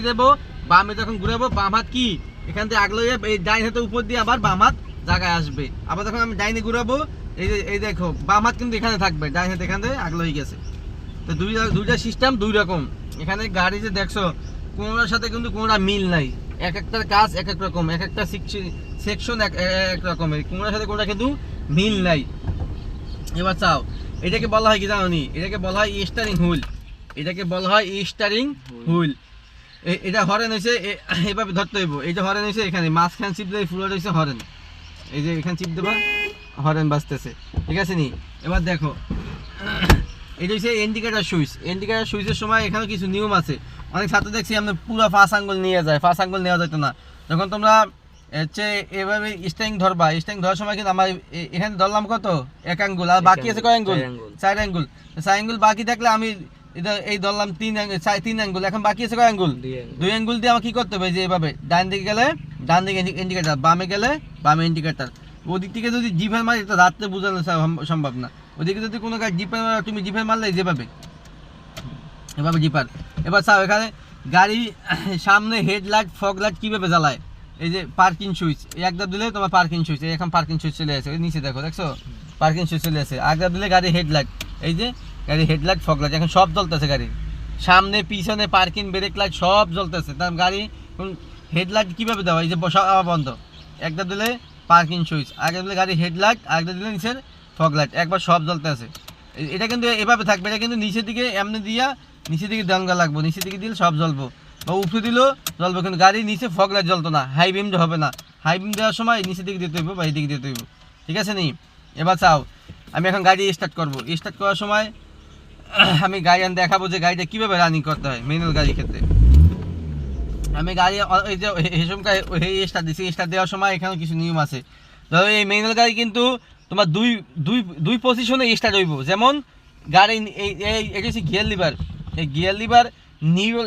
দেবো, বামে যখন ঘুরাবো বাম হাত কি এখান থেকে আগলো এই ডাইন হাতের উপর দিয়ে আবার বাম হাত জায়গায় আসবে। আবার যখন আমি ডাইনে ঘুরাবো এই দেখো বাম হাত কিন্তু এখানে থাকবে, ডাইন হাত এখান থেকে আগলো হয়ে গেছে। তো দুইটা সিস্টেম দুই রকম। এখানে গাড়ি যে দেখছো কোনোটার সাথে কিন্তু কোনোটা মিল নাই, এক একটার কাজ এক এক রকম, এক একটা সেকশন এক রকমের, কোনোটার সাথে কোনোটা কিন্তু মিল নাই। এবার চাও এটাকে বলা হয় কি জানো নি, এটাকে বলা হয় স্টারিং হুইল, এটাকে বলা হয় স্টারিং হুইল। এটা হরেন হয়েছে এভাবে ধরতে হইব, এইটা হরেন হয়েছে এখানে মাঝখান চিপ দেবে, ফুল হয়েছে হরেন, এই যে এখানে চিপ দেবা হরেন বাজতেছে, ঠিক আছে নি। এবার দেখো এটা হচ্ছে ইন্ডিকেটার সুইচ, ইন্ডিকেটার সুইচের সময় এখানে কিছু নিয়ম আছে। অনেক ছাত্র দেখছি আমরা পুরো ফার্স্ট আঙ্গুল নিয়ে যায়, ফার্স্ট আঙ্গুল নেওয়া যেত না। যখন তোমরা হচ্ছে এভাবে স্ট্যারিং ধরবা, স্ট্যারিং ধরার সময় কিন্তু আমার এখানে ধরলাম কত এক আঙ্গুল, আর বাকি আছে কয় আঙ্গুল, 4 আঙ্গুল। 4 আঙ্গুল বাকি থাকলে আমি এটা এই ধরলাম 3 আঙ্গুল, এখন বাকি আছে কয় আঙ্গুল, 2 আঙ্গুল দিয়ে আমার কি করতে হবে, যে এভাবে ডান দিকে গেলে ডান দিকে ইন্ডিকেটার, বামে গেলে বামে ইন্ডিকেটার। ওদিক থেকে যদি জিভের মারি এটা রাত্রে বোঝানো সম্ভব না, ওদিকে যদি কোনো গাড়ি জিপের মারো তুমি জিপের মারলে যেভাবে এভাবে জিপার। এবার চাও এখানে গাড়ি সামনে হেডলাইট ফগ লাইট কীভাবে জ্বালায়, এই যে পার্কিং সুইচ, এই একদম দিলে তোমার পার্কিং সুইচ, এখন পার্কিং সুইচ চলে আসে নিচে দেখো, দেখছো পার্কিং সুইচ চলে আসে। একদম দিলে গাড়ি হেডলাইট, এই যে গাড়ি হেডলাইট ফগ লাইট এখন সব জ্বলতেছে, গাড়ির সামনে পিছনে পার্কিং ব্রেক লাইট সব জ্বলতেছে। তার গাড়ি হেডলাইট কীভাবে দেওয়া, এই যে বসা বন্ধ, একদম দিলে পার্কিং সুইচ, আগে দিলে গাড়ি হেডলাইট, আগে দিলে নিচের ফগ লাইট, একবার সব জ্বলতে আছে। এটা কিন্তু এভাবে থাকবে, এটা কিন্তু নিচের দিকে এমনি দিয়া নিচের দিকে দঙ্গা লাগবো, নিচের দিকে দিলে সব জ্বলবো, বা উপরে দিলেও জ্বলবো, কিন্তু গাড়ির নিচে ফগ লাইট জ্বলতো না, হাই বিম হবে না। হাই বিম দেওয়ার সময় নিচের দিকে দিতে হইব বা এই দিকে দিতে হইব, ঠিক আছে নি। এবার চাও আমি এখন গাড়ি স্টার্ট করবো, স্টার্ট করার সময় আমি গাড়ি দেখাবো যে গাড়িটা কীভাবে রানিং করতে হয় ম্যানুয়াল গাড়ির ক্ষেত্রে। আমি গাড়ি এই যে হেসমকা স্টার্ট দিচ্ছি, স্টার্ট দেওয়ার সময় এখানে কিছু নিয়ম আছে। ধরো এই ম্যানুয়াল গাড়ি কিন্তু তোমার দুই পজিশনে স্টার্ট হইব, যেমন গাড়ি এটা হচ্ছে গিয়ার লিভার, এই গিয়ার লিভার নিউ